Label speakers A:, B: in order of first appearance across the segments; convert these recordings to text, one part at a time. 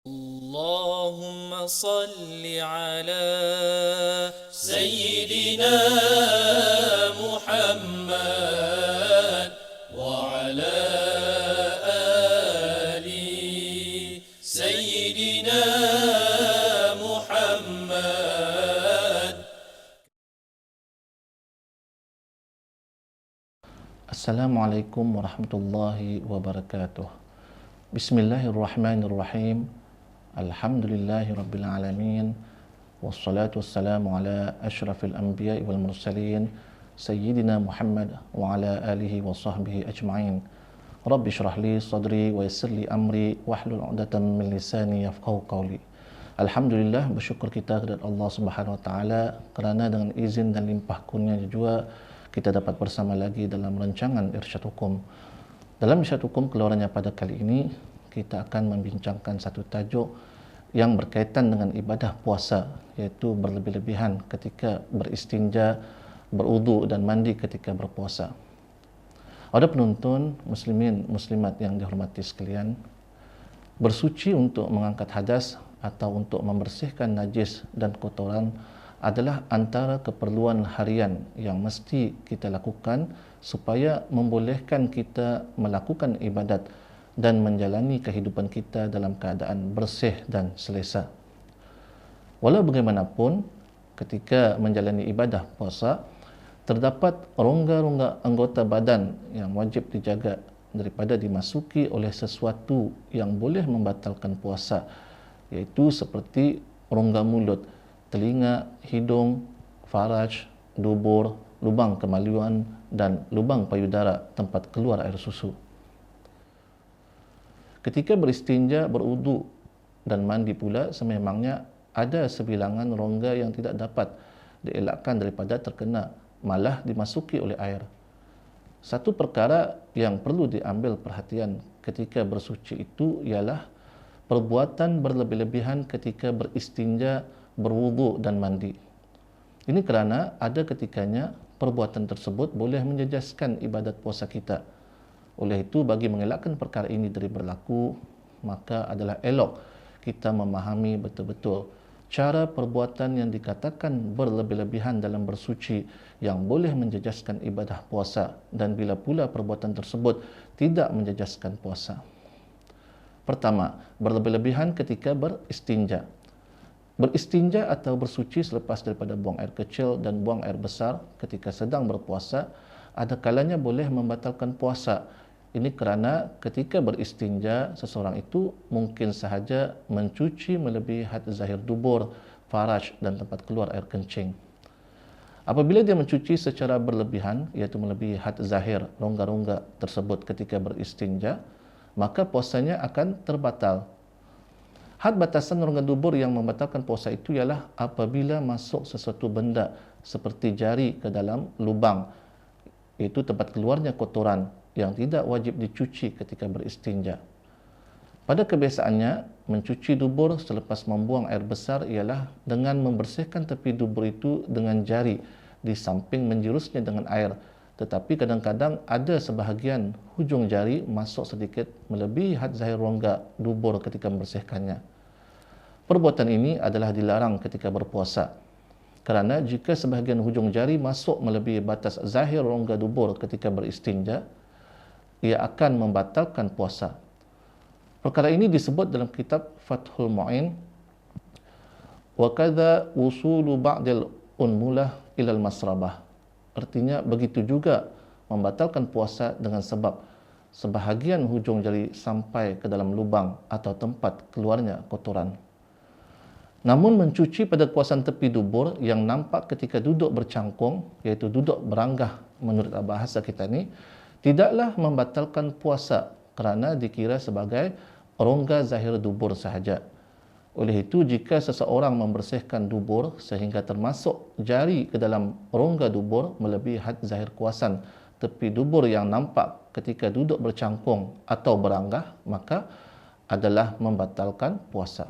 A: اللهم صل على سيدنا محمد وعلى آل سيدنا محمد.
B: Assalamualaikum warahmatullahi wabarakatuh. Bismillahirrahmanirrahim. Alhamdulillahi rabbil alamin. Wassalatu wassalamu ala ashrafil anbiya'i wal mursalin Sayyidina Muhammad wa ala alihi wa sahbihi ajma'in. Rabbi syrah li sadri wa yassir li amri wahlul 'uqdatam min lisani yafqahu qawli. Alhamdulillah, bersyukur kita kepada Allah Subhanahu wa taala kerana dengan izin dan limpah kurnia-Nya juga kita dapat bersama lagi dalam rancangan Irsyad Hukum. Dalam Irsyad Hukum keluarannya pada kali ini, kita akan membincangkan satu tajuk yang berkaitan dengan ibadah puasa, iaitu berlebih-lebihan ketika beristinja, berwudu dan mandi ketika berpuasa. Ada penonton muslimin muslimat yang dihormati sekalian, bersuci untuk mengangkat hadas atau untuk membersihkan najis dan kotoran adalah antara keperluan harian yang mesti kita lakukan supaya membolehkan kita melakukan ibadat dan menjalani kehidupan kita dalam keadaan bersih dan selesa. Walau bagaimanapun, ketika menjalani ibadah puasa, terdapat rongga-rongga anggota badan yang wajib dijaga daripada dimasuki oleh sesuatu yang boleh membatalkan puasa, iaitu seperti rongga mulut, telinga, hidung, faraj, dubur, lubang kemaluan dan lubang payudara tempat keluar air susu. Ketika beristinja, berwudu dan mandi pula, sememangnya ada sebilangan rongga yang tidak dapat dielakkan daripada terkena, malah dimasuki oleh air. Satu perkara yang perlu diambil perhatian ketika bersuci itu ialah perbuatan berlebih-lebihan ketika beristinja, berwudu dan mandi. Ini kerana ada ketikanya perbuatan tersebut boleh menjejaskan ibadat puasa kita. Oleh itu, bagi mengelakkan perkara ini dari berlaku, maka adalah elok kita memahami betul-betul cara perbuatan yang dikatakan berlebih-lebihan dalam bersuci yang boleh menjejaskan ibadah puasa, dan bila pula perbuatan tersebut tidak menjejaskan puasa. Pertama, berlebih-lebihan ketika beristinja. Beristinja atau bersuci selepas daripada buang air kecil dan buang air besar ketika sedang berpuasa, ada kalanya boleh membatalkan puasa. Ini kerana ketika beristinja, seseorang itu mungkin sahaja mencuci melebihi had zahir dubur, faraj dan tempat keluar air kencing. Apabila dia mencuci secara berlebihan, iaitu melebihi had zahir rongga-rongga tersebut ketika beristinja, maka puasanya akan terbatal. Had batasan rongga dubur yang membatalkan puasa itu ialah apabila masuk sesuatu benda seperti jari ke dalam lubang, iaitu tempat keluarnya kotoran yang tidak wajib dicuci ketika beristinja. Pada kebiasaannya, mencuci dubur selepas membuang air besar ialah dengan membersihkan tepi dubur itu dengan jari di samping menjurusnya dengan air, tetapi kadang-kadang ada sebahagian hujung jari masuk sedikit melebihi had zahir rongga dubur ketika membersihkannya. Perbuatan ini adalah dilarang ketika berpuasa, kerana jika sebahagian hujung jari masuk melebihi batas zahir rongga dubur ketika beristinja, ia akan membatalkan puasa. Perkara ini disebut dalam kitab Fathul Mu'in, wa kadza wusulu ba'dil unmulah ilal masrabah. Artinya, begitu juga membatalkan puasa dengan sebab sebahagian hujung jari sampai ke dalam lubang atau tempat keluarnya kotoran. Namun mencuci pada kawasan tepi dubur yang nampak ketika duduk bercangkung, iaitu duduk beranggah menurut bahasa kita ni, tidaklah membatalkan puasa kerana dikira sebagai rongga zahir dubur sahaja. Oleh itu, jika seseorang membersihkan dubur sehingga termasuk jari ke dalam rongga dubur melebihi had zahir kawasan tepi dubur yang nampak ketika duduk bercangkung atau beranggah, maka adalah membatalkan puasa.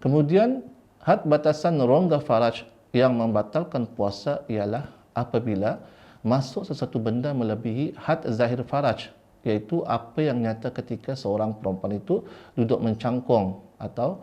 B: Kemudian, had batasan rongga faraj yang membatalkan puasa ialah apabila masuk sesuatu benda melebihi had zahir faraj iaitu apa yang nyata ketika seorang perempuan itu duduk mencangkung atau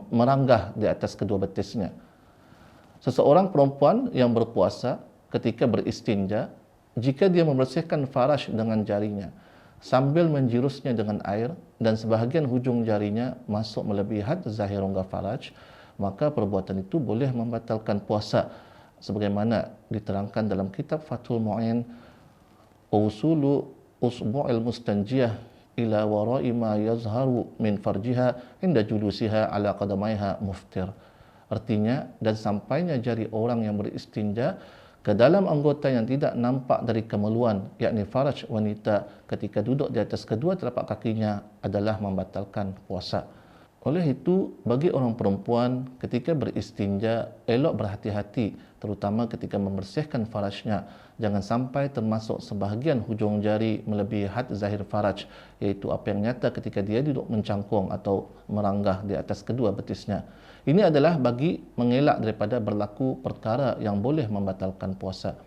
B: meranggah di atas kedua betisnya. Seseorang perempuan yang berpuasa ketika beristinja, jika dia membersihkan faraj dengan jarinya sambil menjirusnya dengan air dan sebahagian hujung jarinya masuk melebihi had zahir rongga faraj, maka perbuatan itu boleh membatalkan puasa sebagaimana diterangkan dalam kitab Fathul Mu'in usulu usbu'il mustanjiyah ila wara'i ma yazharu min farjiha inda julusiha ala qadamaiha muftir. Artinya, dan sampainya jari orang yang beristinja ke dalam anggota yang tidak nampak dari kemeluan, yakni faraj wanita ketika duduk di atas kedua telapak kakinya adalah membatalkan puasa. Oleh itu, bagi orang perempuan ketika beristinja, elok berhati-hati, terutama ketika membersihkan farajnya. Jangan sampai termasuk sebahagian hujung jari melebihi had zahir faraj, iaitu apa yang nyata ketika dia duduk mencangkung atau meranggah di atas kedua betisnya. Ini adalah bagi mengelak daripada berlaku perkara yang boleh membatalkan puasa.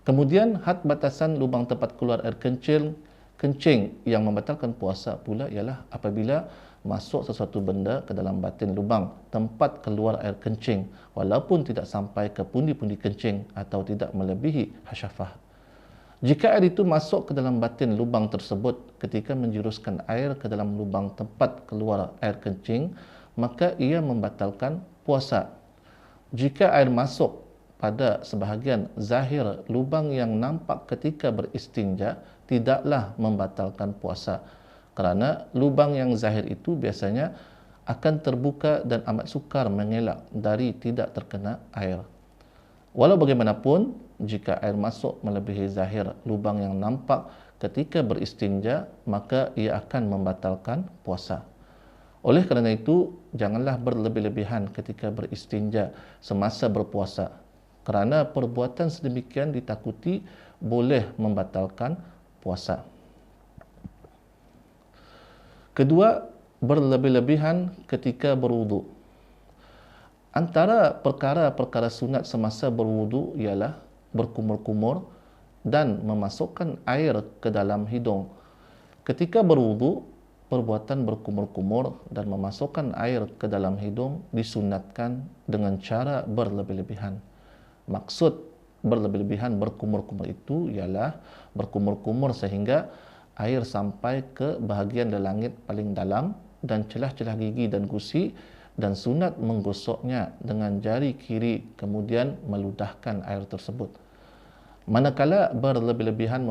B: Kemudian, had batasan lubang tempat keluar air kencing yang membatalkan puasa pula ialah apabila masuk sesuatu benda ke dalam batin lubang tempat keluar air kencing walaupun tidak sampai ke pundi-pundi kencing atau tidak melebihi hasyafah. Jika air itu masuk ke dalam batin lubang tersebut ketika menjuruskan air ke dalam lubang tempat keluar air kencing, maka ia membatalkan puasa. Jika air masuk pada sebahagian zahir lubang yang nampak ketika beristinja, tidaklah membatalkan puasa. Kerana lubang yang zahir itu biasanya akan terbuka dan amat sukar mengelak dari tidak terkena air. Walau bagaimanapun, jika air masuk melebihi zahir lubang yang nampak ketika beristinja, maka ia akan membatalkan puasa. Oleh kerana itu, janganlah berlebih-lebihan ketika beristinja semasa berpuasa, kerana perbuatan sedemikian ditakuti boleh membatalkan puasa. Kedua, berlebih-lebihan ketika berwudu. Antara perkara-perkara sunat semasa berwudu ialah berkumur-kumur dan memasukkan air ke dalam hidung. Ketika berwudu, perbuatan berkumur-kumur dan memasukkan air ke dalam hidung disunatkan dengan cara berlebih-lebihan. Maksud berlebih-lebihan berkumur-kumur itu ialah berkumur-kumur sehingga air sampai ke bahagian langit paling dalam dan celah-celah gigi dan gusi, dan sunat menggosoknya dengan jari kiri kemudian meludahkan air tersebut. Manakala berlebih-lebihan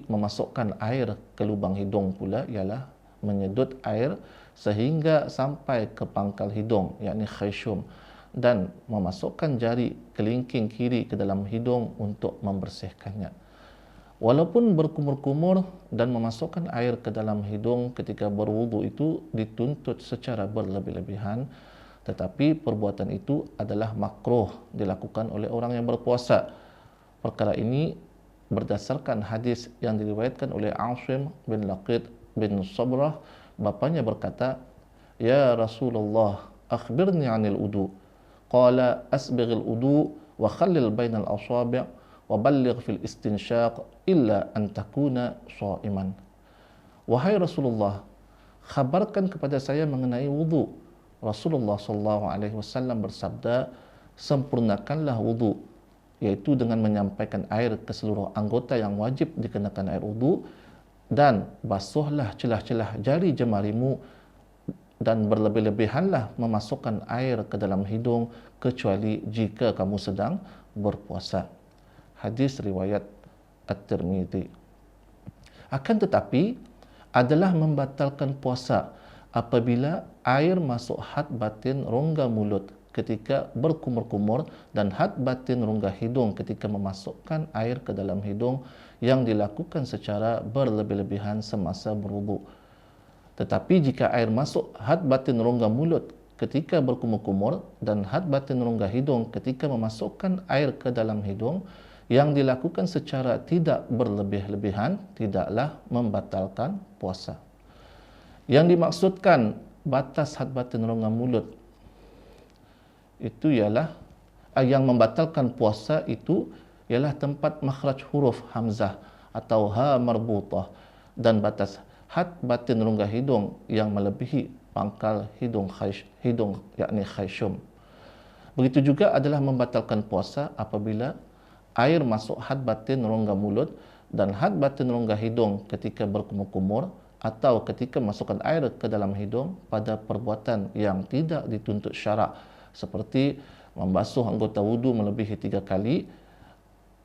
B: memasukkan air ke lubang hidung pula ialah menyedut air sehingga sampai ke pangkal hidung, yakni khayshum, dan memasukkan jari kelingking kiri ke dalam hidung untuk membersihkannya. Walaupun berkumur-kumur dan memasukkan air ke dalam hidung ketika berwudu itu dituntut secara berlebih-lebihan, tetapi perbuatan itu adalah makruh dilakukan oleh orang yang berpuasa. Perkara ini berdasarkan hadis yang diriwayatkan oleh Asim bin Laqid bin Sabrah. Bapanya berkata, "Ya Rasulullah, akhbirni 'anil wudu." Qala asbighil wudu wa khallil bainal asabi' wa balligh fil istinsyaq illa an takuna sha'iman. Wahai Rasulullah, khabarkan kepada saya mengenai wudu. Rasulullah sallallahu alaihi wasallam bersabda, sempurnakanlah wudu, iaitu dengan menyampaikan air ke seluruh anggota yang wajib dikenakan air wudu, dan basuhlah celah-celah jari jemarimu, dan berlebih-lebihanlah memasukkan air ke dalam hidung kecuali jika kamu sedang berpuasa. Hadis riwayat At-Tirmidzi. Akan tetapi adalah membatalkan puasa apabila air masuk had batin rongga mulut ketika berkumur-kumur dan had batin rongga hidung ketika memasukkan air ke dalam hidung yang dilakukan secara berlebih-lebihan semasa berwudu. Tetapi jika air masuk had batin rongga mulut ketika berkumur-kumur dan had batin rongga hidung ketika memasukkan air ke dalam hidung yang dilakukan secara tidak berlebih-lebihan, tidaklah membatalkan puasa. Yang dimaksudkan batas had batin rongga mulut itu ialah yang membatalkan puasa itu ialah tempat makhraj huruf hamzah atau ha marbutah, dan batas had batin rongga hidung yang melebihi pangkal hidung yakni khayshum. Begitu juga adalah membatalkan puasa apabila air masuk had batin rongga mulut dan had batin rongga hidung ketika berkumur-kumur atau ketika masukkan air ke dalam hidung pada perbuatan yang tidak dituntut syarak, seperti membasuh anggota wudu melebihi 3 kali,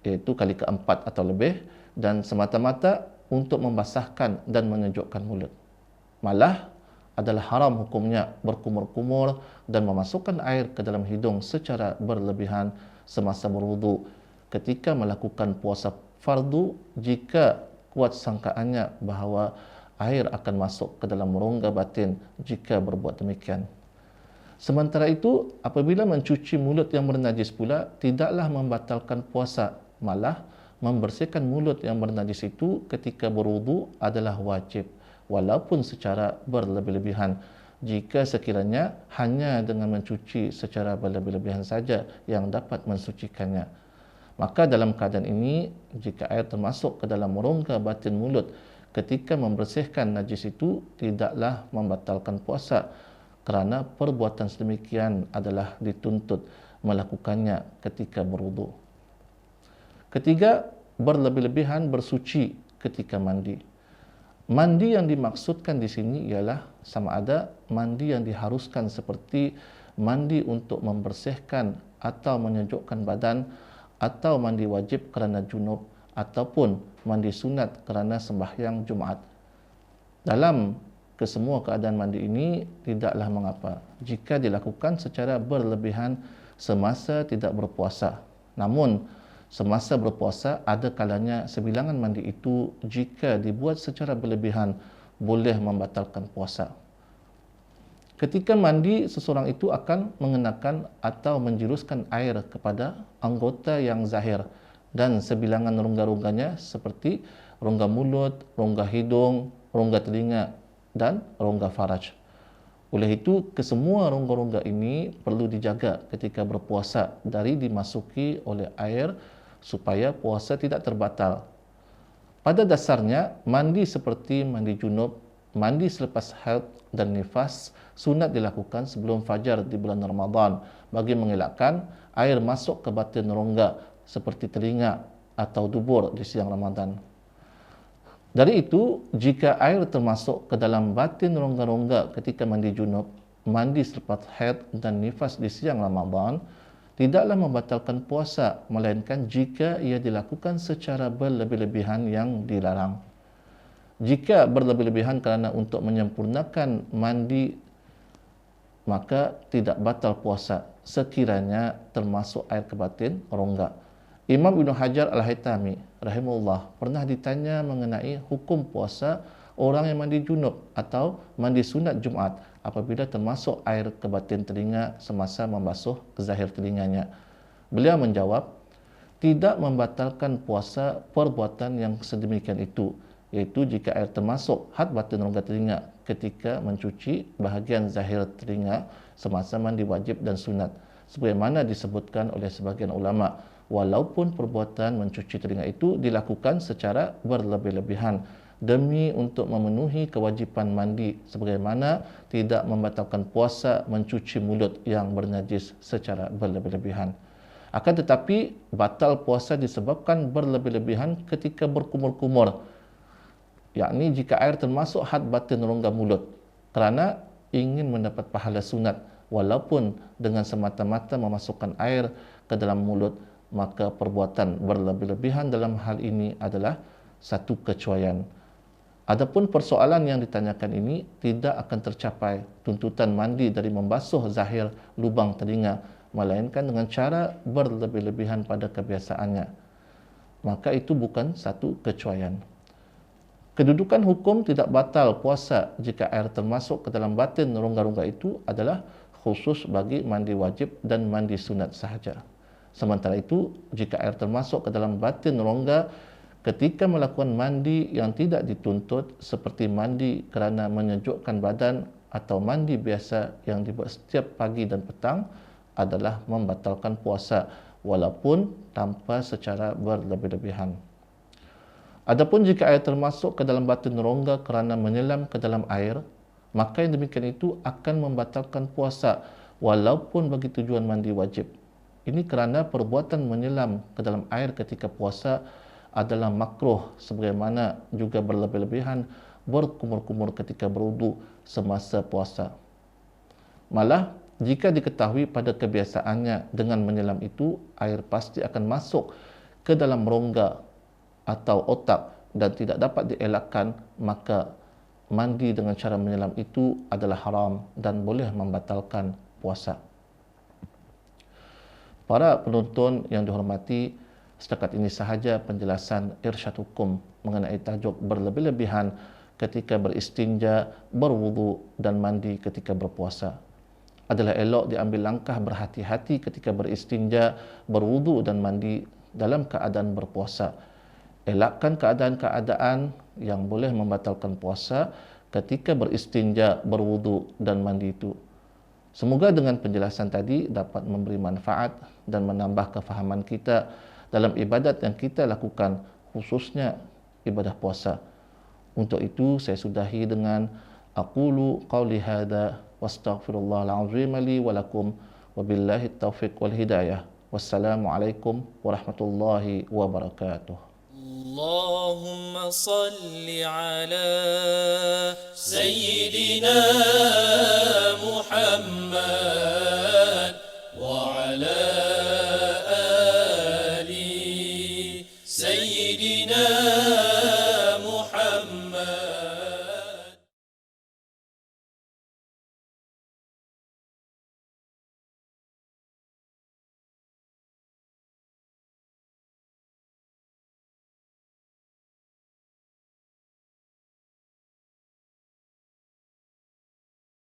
B: iaitu kali keempat atau lebih, dan semata-mata untuk membasahkan dan menyejukkan mulut. Malah adalah haram hukumnya berkumur-kumur dan memasukkan air ke dalam hidung secara berlebihan semasa berwudu ketika melakukan puasa fardu jika kuat sangkaannya bahawa air akan masuk ke dalam rongga batin jika berbuat demikian. Sementara itu, apabila mencuci mulut yang bernajis pula tidaklah membatalkan puasa, malah membersihkan mulut yang bernajis itu ketika berwudu adalah wajib, walaupun secara berlebih-lebihan. Jika sekiranya hanya dengan mencuci secara berlebih-lebihan saja yang dapat mensucikannya, maka dalam keadaan ini, jika air termasuk ke dalam rongga batin mulut ketika membersihkan najis itu tidaklah membatalkan puasa, kerana perbuatan sedemikian adalah dituntut melakukannya ketika berwudu. Ketiga, berlebih-lebihan bersuci ketika mandi. Mandi yang dimaksudkan di sini ialah sama ada mandi yang diharuskan seperti mandi untuk membersihkan atau menyejukkan badan, atau mandi wajib kerana junub, ataupun mandi sunat kerana sembahyang Jumaat. Dalam kesemua keadaan mandi ini tidaklah mengapa jika dilakukan secara berlebihan semasa tidak berpuasa. Namun semasa berpuasa ada kalanya sebilangan mandi itu jika dibuat secara berlebihan boleh membatalkan puasa. Ketika mandi, seseorang itu akan mengenakan atau menjuruskan air kepada anggota yang zahir dan sebilangan rongga-rongganya seperti rongga mulut, rongga hidung, rongga telinga dan rongga faraj. Oleh itu, kesemua rongga-rongga ini perlu dijaga ketika berpuasa dari dimasuki oleh air supaya puasa tidak terbatal. Pada dasarnya, mandi seperti mandi junub, mandi selepas haid dan nifas sunat dilakukan sebelum fajar di bulan Ramadan bagi mengelakkan air masuk ke batin rongga seperti telinga atau dubur di siang Ramadan. Dari itu, jika air termasuk ke dalam batin rongga-rongga ketika mandi junub, mandi selepas haid dan nifas di siang Ramadan tidaklah membatalkan puasa, melainkan jika ia dilakukan secara berlebih-lebihan yang dilarang. Jika berlebih-lebihan kerana untuk menyempurnakan mandi, maka tidak batal puasa sekiranya termasuk air ke batin rongga. Imam Ibn Hajar Al-Haytami rahimahullah pernah ditanya mengenai hukum puasa orang yang mandi junub atau mandi sunat Jumaat apabila termasuk air ke batin telinga semasa membasuh zahir telinganya. Beliau menjawab, tidak membatalkan puasa perbuatan yang sedemikian itu, iaitu jika air termasuk had batin rongga telinga ketika mencuci bahagian zahir telinga semasa mandi wajib dan sunat, sebagaimana disebutkan oleh sebagian ulama, walaupun perbuatan mencuci telinga itu dilakukan secara berlebih-lebihan demi untuk memenuhi kewajipan mandi, sebagaimana tidak membatalkan puasa mencuci mulut yang bernajis secara berlebih-lebihan. Akan tetapi, batal puasa disebabkan berlebih-lebihan ketika berkumur-kumur, yakni jika air termasuk had batin rongga mulut kerana ingin mendapat pahala sunat walaupun dengan semata-mata memasukkan air ke dalam mulut, maka perbuatan berlebih-lebihan dalam hal ini adalah satu kecuaian. Adapun persoalan yang ditanyakan ini tidak akan tercapai tuntutan mandi dari membasuh zahir lubang telinga, melainkan dengan cara berlebih-lebihan pada kebiasaannya. Maka itu bukan satu kecuaian. Kedudukan hukum tidak batal puasa jika air termasuk ke dalam batin rongga-rongga itu adalah khusus bagi mandi wajib dan mandi sunat sahaja. Sementara itu, jika air termasuk ke dalam batin rongga ketika melakukan mandi yang tidak dituntut seperti mandi kerana menyejukkan badan atau mandi biasa yang dibuat setiap pagi dan petang adalah membatalkan puasa walaupun tanpa secara berlebih-lebihan. Adapun jika air termasuk ke dalam batin rongga kerana menyelam ke dalam air, maka yang demikian itu akan membatalkan puasa walaupun bagi tujuan mandi wajib. Ini kerana perbuatan menyelam ke dalam air ketika puasa adalah makruh, sebagaimana juga berlebih-lebihan berkumur-kumur ketika berwudu semasa puasa. Malah, jika diketahui pada kebiasaannya dengan menyelam itu, air pasti akan masuk ke dalam rongga atau otak dan tidak dapat dielakkan, maka mandi dengan cara menyelam itu adalah haram dan boleh membatalkan puasa. Para penonton yang dihormati, setakat ini sahaja penjelasan irsyad hukum mengenai tajuk berlebih-lebihan ketika beristinja, berwudu dan mandi ketika berpuasa. Adalah elok diambil langkah berhati-hati ketika beristinja, berwudu dan mandi dalam keadaan berpuasa. Elakkan keadaan-keadaan yang boleh membatalkan puasa ketika beristinja, berwudu dan mandi itu. Semoga dengan penjelasan tadi dapat memberi manfaat dan menambah kefahaman kita dalam ibadat yang kita lakukan, khususnya ibadah puasa. Untuk itu saya sudahi dengan aqulu qawli hadza wastaghfirullahal azim li wa lakum wabillahi taufiq wal hidayah. Wassalamualaikum warahmatullahi wabarakatuh.
A: اللهم صل على سيدنا